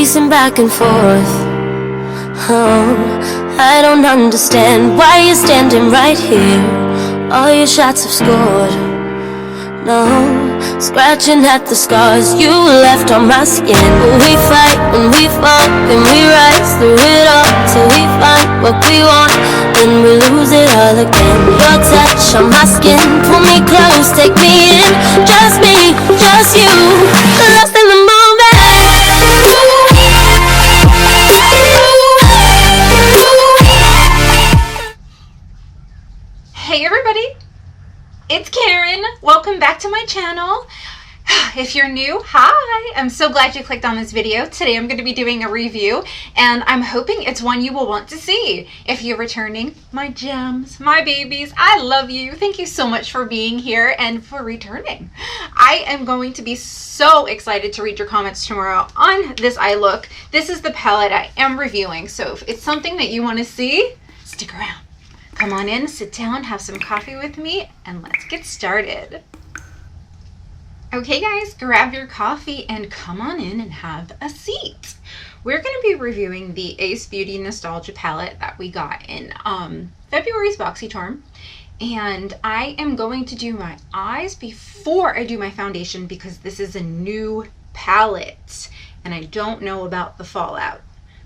pacing back and forth. Oh, I don't understand why you're standing right here. All your shots have scored. No, scratching at the scars you left on my skin. We fight and we fall, then we rise through it all till we find what we want, then we lose it all again. Your touch on my skin, pull me close, take me in. Just me, just you, lost in the moment. Hey everybody, it's Karen. Welcome back to my channel. If you're new, hi! I'm so glad you clicked on this video. Today I'm going to be doing a review and I'm hoping it's one you will want to see. If you're returning, my gems, my babies, I love you. Thank you so much for being here and for returning. I am going to be so excited to read your comments tomorrow on this eye look. This is the palette I am reviewing, so if it's something that you want to see, stick around. Come on in, sit down, have some coffee with me, and let's get started. Okay guys, grab your coffee and come on in and have a seat. We're going to be reviewing the Ace Beaute Nostalgia Palette that we got in February's Boxycharm. And I am going to do my eyes before I do my foundation because this is a new palette and I don't know about the fallout.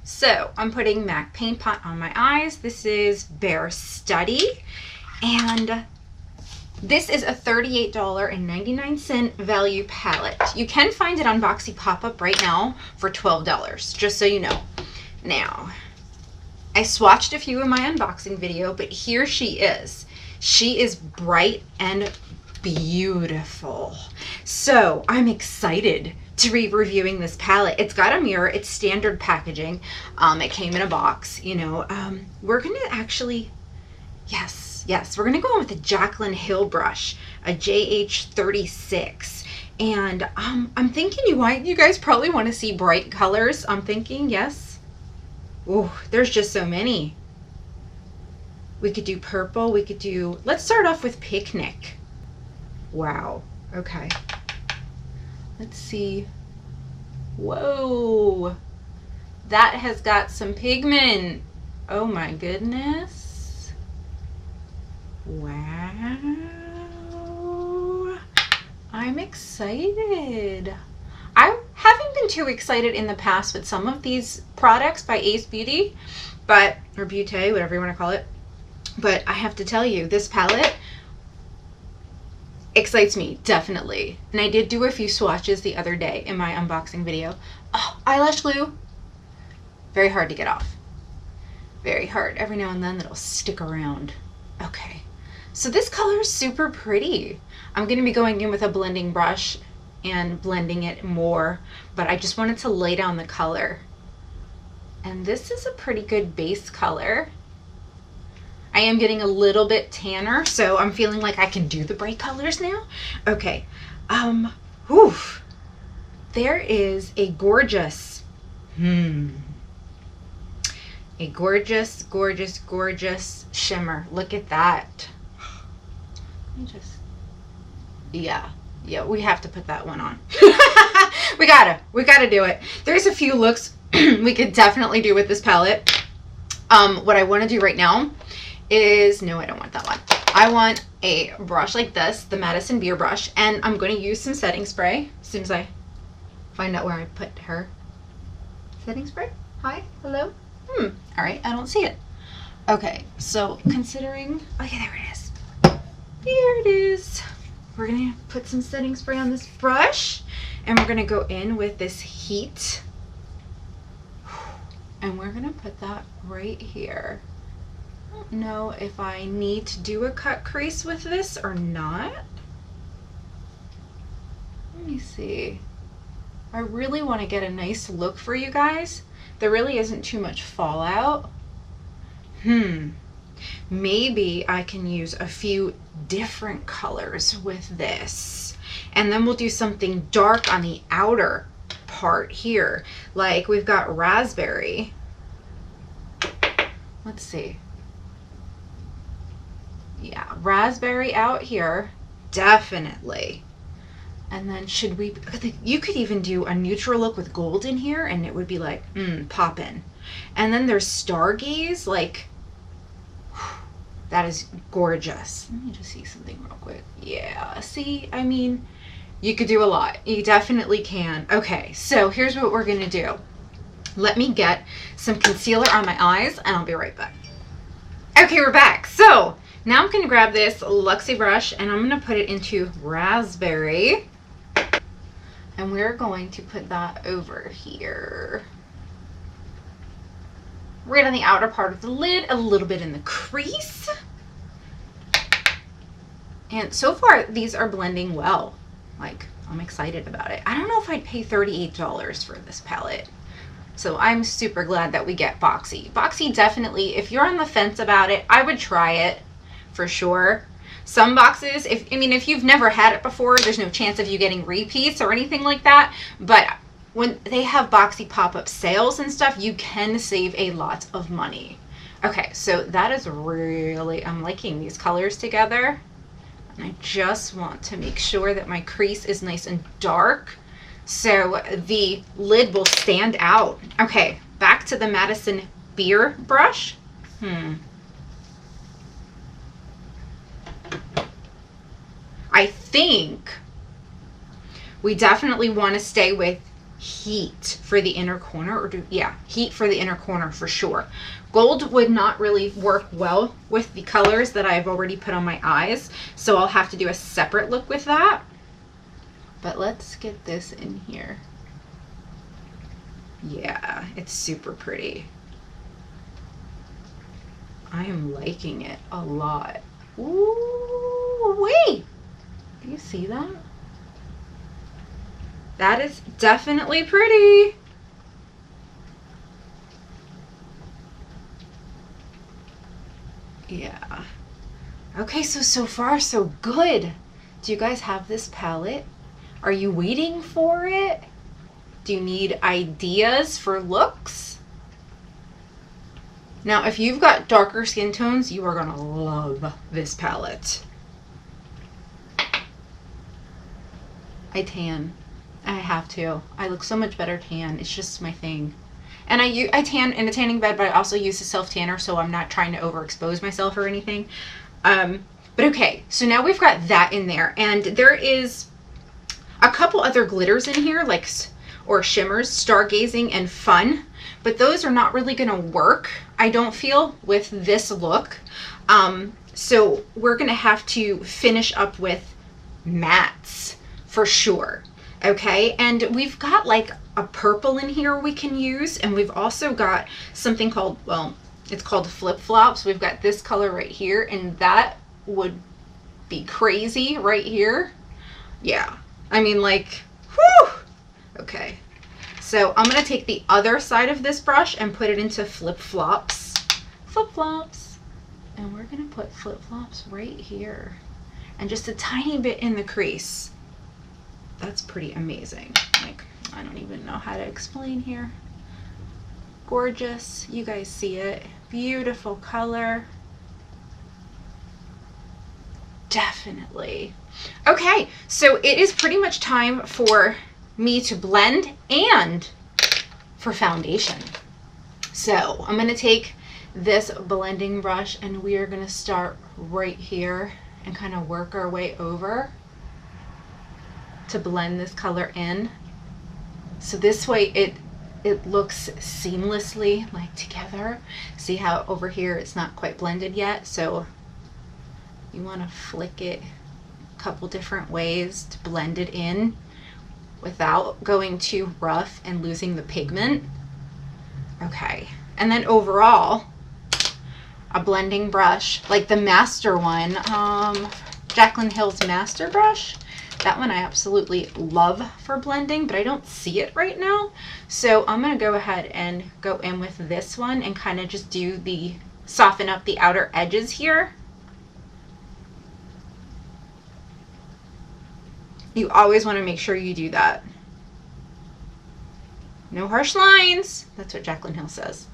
So I'm putting MAC Paint Pot on my eyes. This is Bare Study, and this is a $38.99 value palette. You can find it on Boxy Popup right now for $12, just so you know. Now, I swatched a few in my unboxing video, but here she is. She is bright and beautiful. So I'm excited to be reviewing this palette. It's got a mirror, it's standard packaging. It came in a box, you know. We're gonna actually, yes, we're gonna go on with a Jaclyn Hill brush, a JH36. And I'm thinking you guys probably want to see bright colors. I'm thinking, yes. Oh, there's just so many. We could do purple, we could do, let's start off with Picnic. Wow, okay. Let's see. Whoa, that has got some pigment. Oh my goodness. Wow. I'm excited. I haven't been too excited in the past with some of these products by Ace Beaute, or Beaute, whatever you want to call it. But I have to tell you, this palette excites me, definitely. And I did do a few swatches the other day in my unboxing video. Oh, eyelash glue. Very hard to get off. Very hard. Every now and then it'll stick around. Okay. So this color is super pretty. I'm going to be going in with a blending brush and blending it more, but I just wanted to lay down the color. And this is a pretty good base color. I am getting a little bit tanner, so I'm feeling like I can do the bright colors now. Okay, there is a gorgeous, a gorgeous, gorgeous, gorgeous shimmer. Look at that. Let me just, yeah, we have to put that one on. we gotta do it. There's a few looks we could definitely do with this palette. What I want to do right now is, no, I don't want that one. I want a brush like this, the Madison Beer brush, and I'm going to use some setting spray as soon as I find out where I put her. Setting spray? Hi? Hello? All right, I don't see it. Okay, so considering, okay, there it is. Here it is. We're going to put some setting spray on this brush, and we're going to go in with this heat, and we're going to put that right here. I don't know if I need to do a cut crease with this or not. Let me see. I really want to get a nice look for you guys. There really isn't too much fallout. Maybe I can use a few different colors with this. And then we'll do something dark on the outer part here. Like we've got raspberry. Let's see. Yeah, raspberry out here, definitely. And then you could even do a neutral look with gold in here and it would be like, poppin'. And then there's Stargaze, like, that is gorgeous. Let me just see something real quick. Yeah, see, I mean, you could do a lot. You definitely can. Okay, so here's what we're gonna do. Let me get some concealer on my eyes and I'll be right back. Okay, we're back. So now I'm gonna grab this Luxie brush and I'm gonna put it into Raspberry. And we're going to put that over here. Right on the outer part of the lid, a little bit in the crease. And so far, these are blending well. Like, I'm excited about it. I don't know if I'd pay $38 for this palette. So I'm super glad that we get Boxy. Boxy definitely, if you're on the fence about it, I would try it for sure. Some boxes, if you've never had it before, there's no chance of you getting repeats or anything like that. But when they have Boxy pop-up sales and stuff, you can save a lot of money. Okay, so that is really, I'm liking these colors together. And I just want to make sure that my crease is nice and dark so the lid will stand out. Okay, back to the Madison Beer brush. I think we definitely want to stay with heat for the inner corner, or heat for the inner corner for sure. Gold would not really work well with the colors that I've already put on my eyes, so I'll have to do a separate look with that. But let's get this in here. Yeah, it's super pretty. I am liking it a lot. Ooh, wait! Do you see that? That is definitely pretty. Yeah. Okay, so far so good. Do you guys have this palette? Are you waiting for it? Do you need ideas for looks? Now, if you've got darker skin tones, you are gonna love this palette. I tan. I have to. I look so much better tan. It's just my thing. And I tan in a tanning bed, but I also use a self tanner, so I'm not trying to overexpose myself or anything. But okay, so now we've got that in there, and there is a couple other glitters in here, like, or shimmers, Stargazing and Fun, but those are not really gonna work, I don't feel, with this look. So we're gonna have to finish up with mattes for sure. Okay, and we've got like a purple in here we can use, and we've also got something called, well, it's called Flip Flops. We've got this color right here, and that would be crazy right here. Yeah, I mean, like, whew! Okay, so I'm gonna take the other side of this brush and put it into Flip Flops. Flip Flops. And we're gonna put Flip Flops right here, and just a tiny bit in the crease. That's pretty amazing. Like, I don't even know how to explain here. Gorgeous. You guys see it. Beautiful color. Definitely. Okay, so it is pretty much time for me to blend and for foundation. So I'm going to take this blending brush and we are going to start right here and kind of work our way over to blend this color in. So this way it looks seamlessly like together. See how over here it's not quite blended yet, so you want to flick it a couple different ways to blend it in without going too rough and losing the pigment. Okay, and then overall a blending brush like the master one, Jaclyn Hill's master brush. That one I absolutely love for blending, but I don't see it right now. So I'm gonna go ahead and go in with this one and kind of just do the, soften up the outer edges here. You always wanna make sure you do that. No harsh lines. That's what Jaclyn Hill says.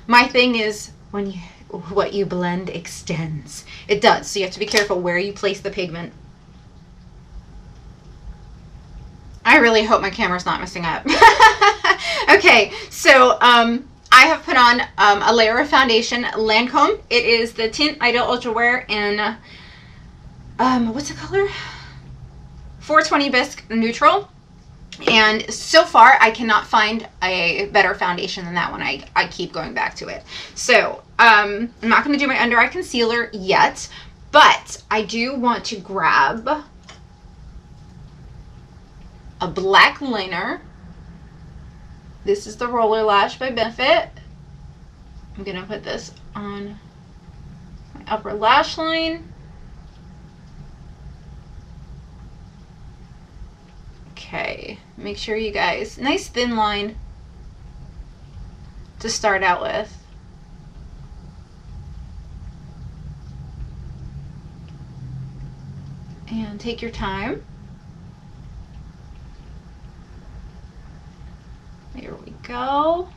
My thing is what you blend extends. It does, so you have to be careful where you place the pigment. I really hope my camera's not messing up. Okay, so I have put on a layer of foundation, Lancome. It is the Tint Idol Ultra Wear in, what's the color? 420 Bisque Neutral. And so far, I cannot find a better foundation than that one. I keep going back to it. So, I'm not going to do my under eye concealer yet, but I do want to grab a black liner. This is the Roller Lash by Benefit. I'm going to put this on my upper lash line. Okay, make sure you guys, nice thin line to start out with. And take your time. There we go.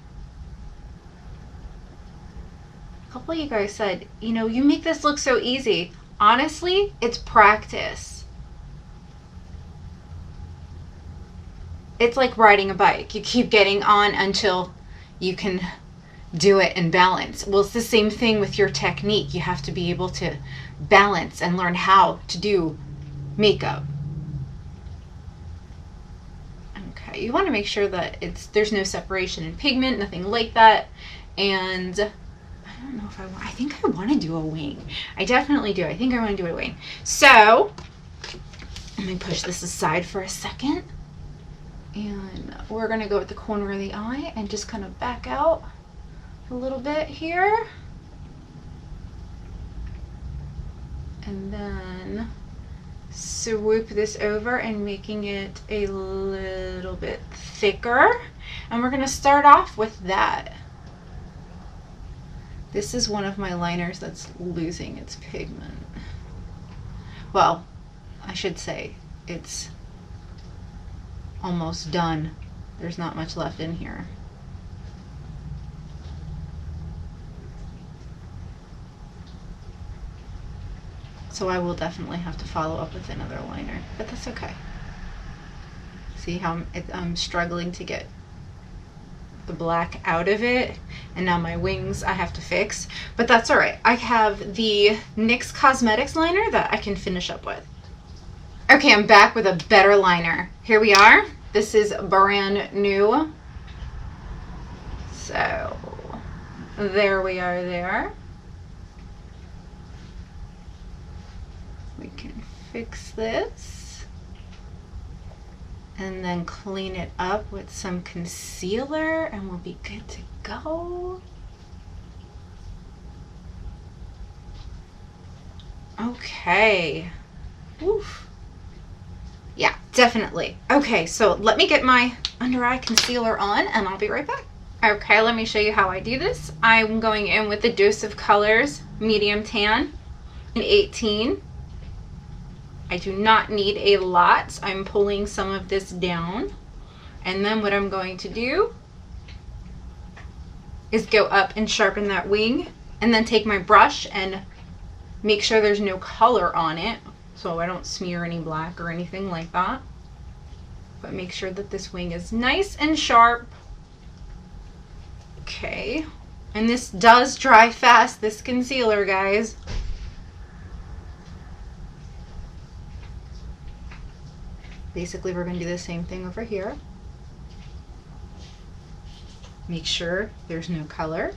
A couple of you guys said, you know, you make this look so easy. Honestly, it's practice. It's like riding a bike. You keep getting on until you can do it and balance. Well, it's the same thing with your technique. You have to be able to balance and learn how to do makeup. Okay, you want to make sure that there's no separation in pigment, nothing like that. And I don't know if I think I want to do a wing. I definitely do. I think I want to do a wing. So let me push this aside for a second. And we're going to go with the corner of the eye and just kind of back out a little bit here. And then swoop this over and making it a little bit thicker. And we're going to start off with that. This is one of my liners that's losing its pigment. Well, I should say it's almost done. There's not much left in here. So I will definitely have to follow up with another liner, but that's okay. See how I'm struggling to get the black out of it, and now my wings I have to fix, but that's all right. I have the NYX Cosmetics liner that I can finish up with. Okay, I'm back with a better liner. Here we are. This is brand new. So there we are there. We can fix this and then clean it up with some concealer and we'll be good to go. Okay. Oof. Yeah, definitely. Okay, so let me get my under eye concealer on and I'll be right back. Okay, let me show you how I do this. I'm going in with the Dose of Colors Medium Tan in 18. I do not need a lot. I'm pulling some of this down. And then what I'm going to do is go up and sharpen that wing and then take my brush and make sure there's no color on it, so I don't smear any black or anything like that. But make sure that this wing is nice and sharp. Okay, and this does dry fast, this concealer, guys. Basically, we're going to do the same thing over here. Make sure there's no color.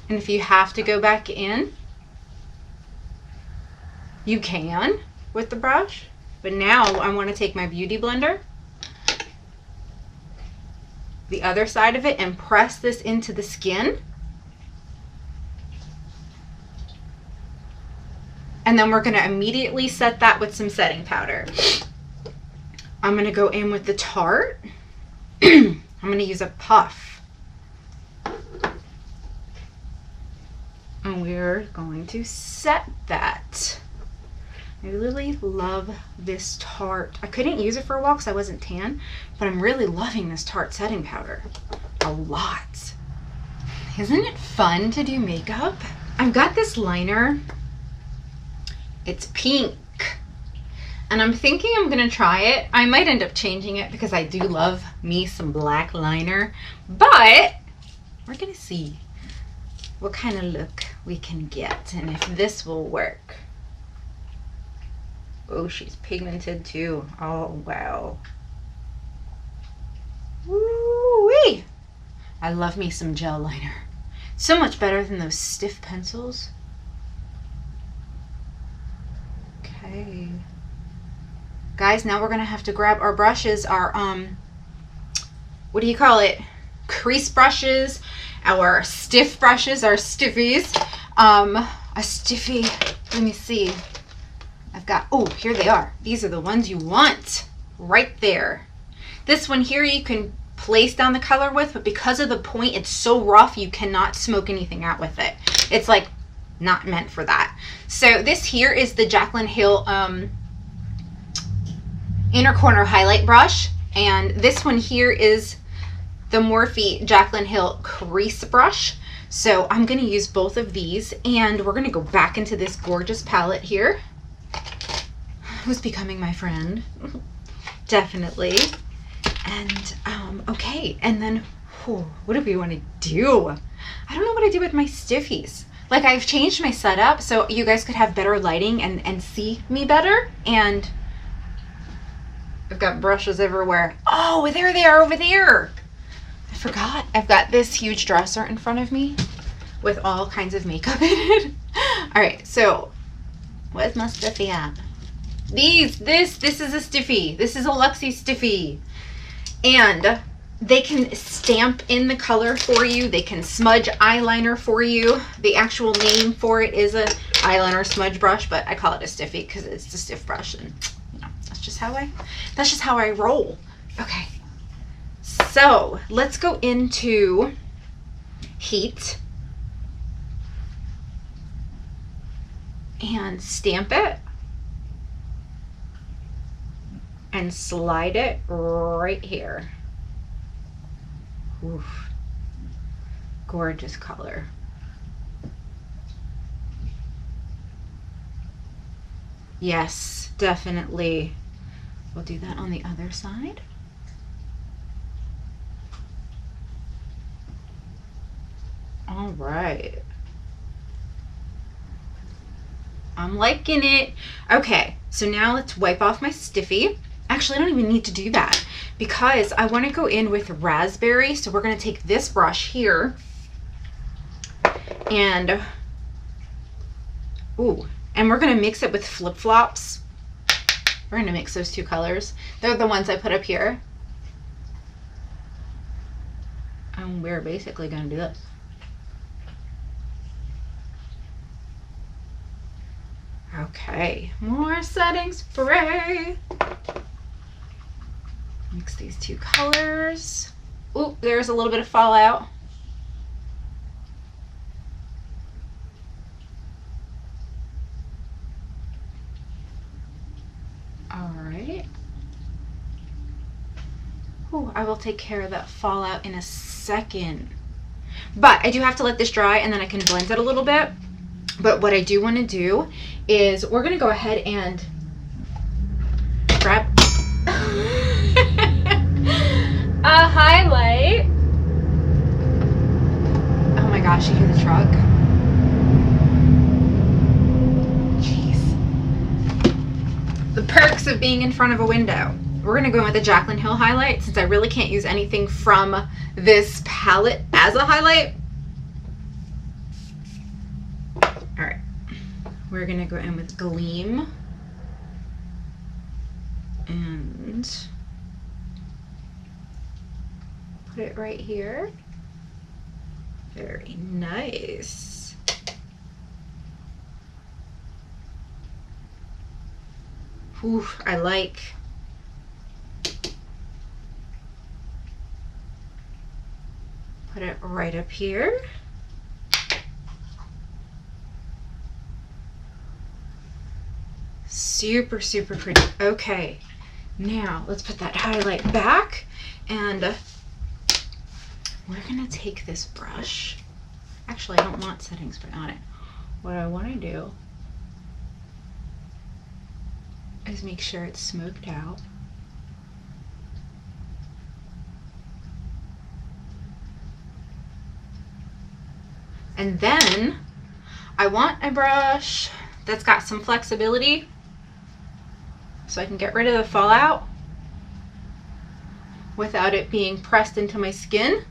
And if you have to go back in, you can with the brush. But now I want to take my Beauty Blender, the other side of it, and press this into the skin. And then we're going to immediately set that with some setting powder. I'm going to go in with the Tarte. I'm going to use a puff. And we're going to set that. I really love this Tarte. I couldn't use it for a while because I wasn't tan, but I'm really loving this Tarte setting powder a lot. Isn't it fun to do makeup? I've got this liner It's pink. And I'm thinking I'm gonna try it. I might end up changing it because I do love me some black liner, but we're gonna see what kind of look we can get and if this will work. Oh, she's pigmented too. Oh, wow. Woo-wee! I love me some gel liner. So much better than those stiff pencils. Okay. Guys, now we're gonna have to grab our brushes, our, what do you call it? Crease brushes, our stiff brushes, our stiffies. A stiffy, let me see. I've got, oh, here they are. These are the ones you want, right there. This one here you can place down the color with, but because of the point, it's so rough, you cannot smoke anything out with it. It's like not meant for that. So this here is the Jaclyn Hill inner corner highlight brush, and this one here is the Morphe Jaclyn Hill crease brush. So I'm going to use both of these, and we're going to go back into this gorgeous palette here. Who's becoming my friend? Definitely. And okay, and then what do we want to do? I don't know what I do with my stiffies. Like, I've changed my setup so you guys could have better lighting and see me better, and I've got brushes everywhere. Oh, there they are over there. I forgot. I've got this huge dresser in front of me with all kinds of makeup in it. All right, so where's my stiffy at? This is a stiffy. This is a Luxie stiffy. And they can stamp in the color for you. They can smudge eyeliner for you. The actual name for it is a eyeliner smudge brush, but I call it a stiffy because it's a stiff brush, and you know, that's just how I roll. Okay. So let's go into heat and stamp it and slide it right here. Oof. Gorgeous color. Yes, definitely. We'll do that on the other side. All right. I'm liking it. Okay, so now let's wipe off my stiffy. Actually, I don't even need to do that because I want to go in with raspberry. So we're going to take this brush here and, ooh, and we're going to mix it with Flip Flops. We're going to mix those two colors. They're the ones I put up here. And we're basically going to do this. Okay, more setting spray. Mix these two colors. Ooh, there's a little bit of fallout. All right. Ooh, I will take care of that fallout in a second. But I do have to let this dry and then I can blend it a little bit. But what I do want to do is we're going to go ahead and grab a highlight. Oh my gosh, you hear the truck? Jeez. The perks of being in front of a window. We're going to go in with the Jaclyn Hill highlight since I really can't use anything from this palette as a highlight. All right, we're gonna go in with Glam and put it right here. Very nice. Oof, I like. Put it right up here. Super, super pretty. Okay, now let's put that highlight back and we're gonna take this brush. Actually, I don't want setting spray on it. What I want to do is make sure it's smoked out. And then I want a brush that's got some flexibility so I can get rid of the fallout without it being pressed into my skin.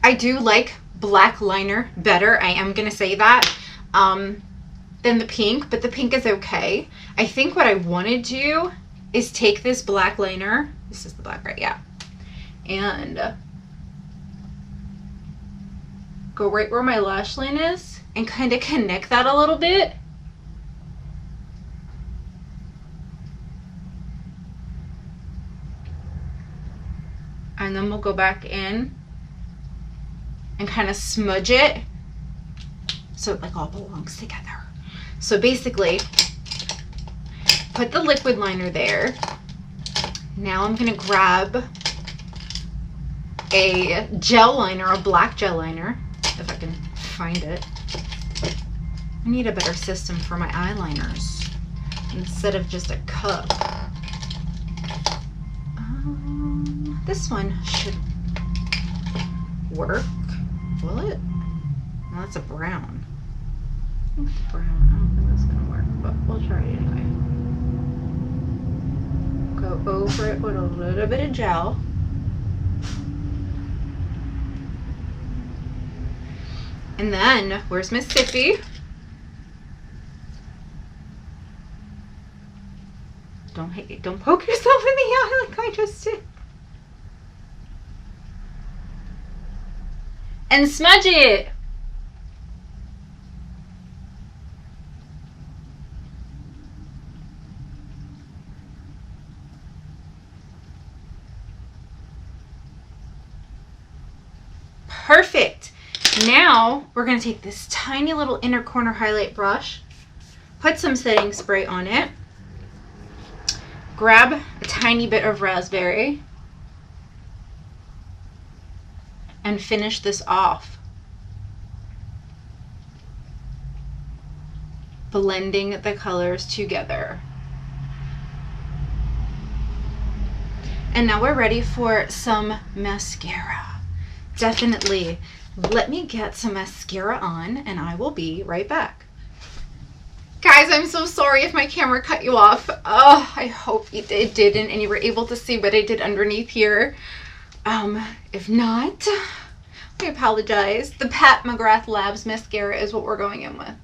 I do like black liner better, I am gonna say that, than the pink, but the pink is okay. I think what I want to do is take this black liner, this is the black, right? Yeah. And go right where my lash line is and kind of connect that a little bit. And then we'll go back in and kind of smudge it so it like all belongs together. So basically, put the liquid liner there. Now I'm gonna grab a gel liner, a black gel liner, if I can find it. I need a better system for my eyeliners instead of just a cup. This one should work. Will it? No, that's a brown. I think it's brown. I don't think that's gonna work, but we'll try it anyway. Go over it with a little bit of gel. And then, where's Miss Sippy? Don't poke yourself in the eye like I just did. And smudge it. Perfect. Now we're going to take this tiny little inner corner highlight brush, put some setting spray on it, grab a tiny bit of raspberry, and finish this off, blending the colors together. And now we're ready for some mascara. Definitely. Let me get some mascara on and I will be right back. Guys, I'm so sorry if my camera cut you off. Oh, I hope it didn't and you were able to see what I did underneath here. If not, I apologize. The Pat McGrath Labs mascara is what we're going in with.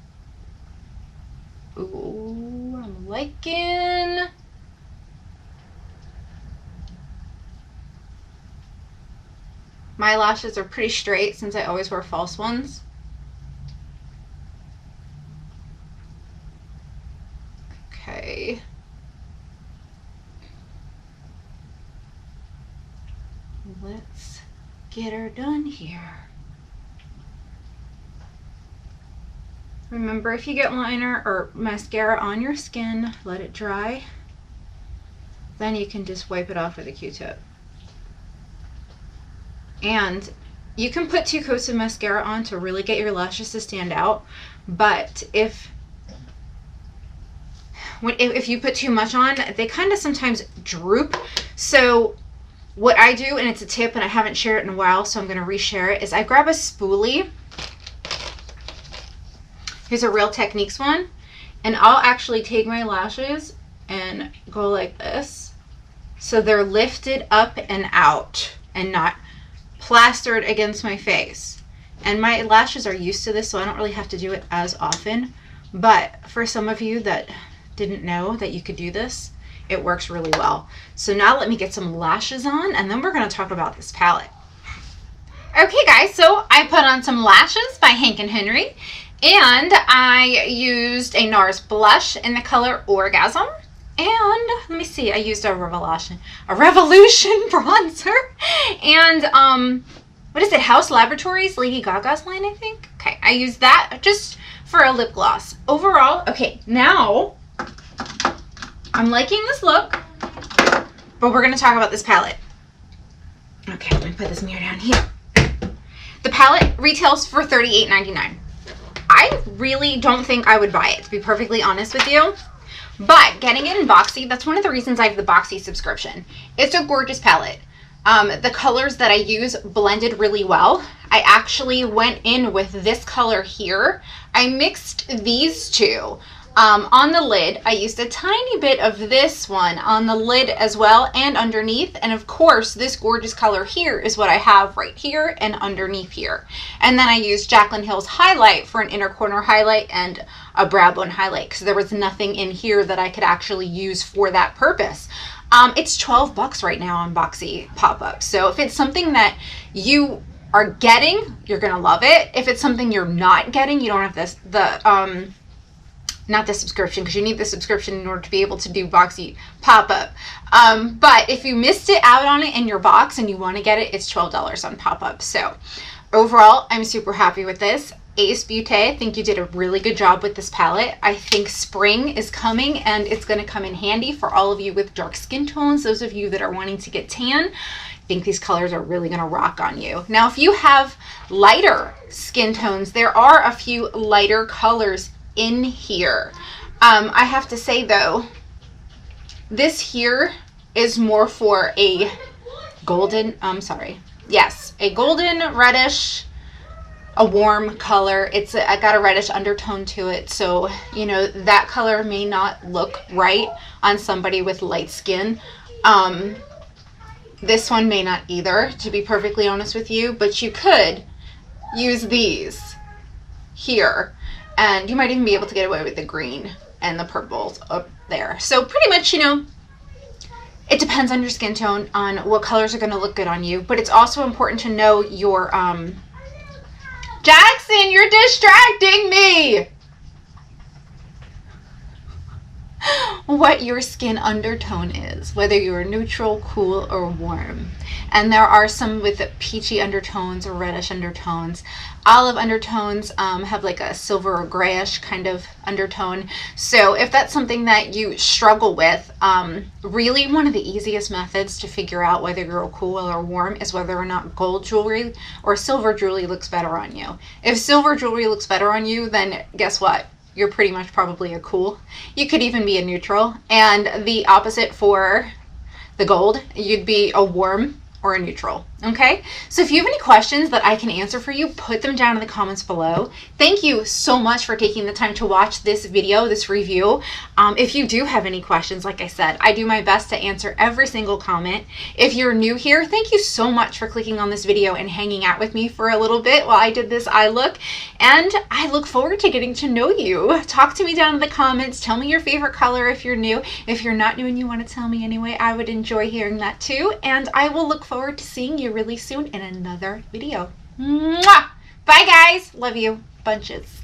Ooh, I'm liking. My lashes are pretty straight since I always wear false ones. Okay. Let's get her done here. Remember, if you get liner or mascara on your skin, let it dry. Then you can just wipe it off with a Q-tip. And you can put 2 coats of mascara on to really get your lashes to stand out. But if you put too much on, they kind of sometimes droop. So what I do, and it's a tip and I haven't shared it in a while, so I'm going to reshare it, is I grab a spoolie. Here's a Real Techniques one. And I'll actually take my lashes and go like this. So they're lifted up and out and not plastered against my face. And my lashes are used to this, so I don't really have to do it as often. But for some of you that didn't know that you could do this, it works really well. So now let me get some lashes on and then we're going to talk about this palette. Okay guys, so I put on some lashes by Hank & Henry and I used a NARS blush in the color Orgasm. And let me see, I used a Revolution bronzer. And what is it? House Laboratories, Lady Gaga's line, I think. Okay, I used that just for a lip gloss. Overall, okay, now I'm liking this look, but we're gonna talk about this palette. Okay, let me put this mirror down here. The palette retails for $38.99. I really don't think I would buy it, to be perfectly honest with you. But getting it in Boxy, that's one of the reasons I have the Boxy subscription. It's a gorgeous palette. The colors that I use blended really well. I actually went in with this color here. I mixed these two. On the lid, I used a tiny bit of this one on the lid as well and underneath. And of course, this gorgeous color here is what I have right here and underneath here. And then I used Jaclyn Hill's highlight for an inner corner highlight and a brow bone highlight because there was nothing in here that I could actually use for that purpose. It's $12 right now on Boxy Popup. So if it's something that you are getting, you're going to love it. If it's something you're not getting, you don't have this, not the subscription, because you need the subscription in order to be able to do Boxy Popup. But if you missed it out on it in your box and you want to get it, it's $12 on Popup. So overall, I'm super happy with this. Ace Beaute, I think you did a really good job with this palette. I think spring is coming and it's going to come in handy for all of you with dark skin tones. Those of you that are wanting to get tan, I think these colors are really going to rock on you. Now, if you have lighter skin tones, there are a few lighter colors in here. I have to say though, this here is more for a golden, a golden reddish, a warm color. I got a reddish undertone to it, so you know that color may not look right on somebody with light skin. This one may not either, to be perfectly honest with you, but you could use these here and you might even be able to get away with the green and the purples up there. So pretty much, you know, it depends on your skin tone on what colors are going to look good on you, but it's also important to know your Jackson, you're distracting me! What your skin undertone is, whether you're neutral, cool, or warm. And there are some with peachy undertones or reddish undertones. Olive undertones have like a silver or grayish kind of undertone. So if that's something that you struggle with, really one of the easiest methods to figure out whether you're cool or warm is whether or not gold jewelry or silver jewelry looks better on you. If silver jewelry looks better on you, then guess what? You're pretty much probably a cool. You could even be a neutral. And the opposite for the gold, you'd be a warm or a neutral. Okay, so if you have any questions that I can answer for you, put them down in the comments below. Thank you so much for taking the time to watch this video, this review. If you do have any questions, like I said, I do my best to answer every single comment. If you're new here, thank you so much for clicking on this video and hanging out with me for a little bit while I did this eye look. And I look forward to getting to know you. Talk to me down in the comments. Tell me your favorite color if you're new. If you're not new and you want to tell me anyway, I would enjoy hearing that too. And I will look forward to seeing you really soon in another video. Mwah! Bye guys. Love you bunches.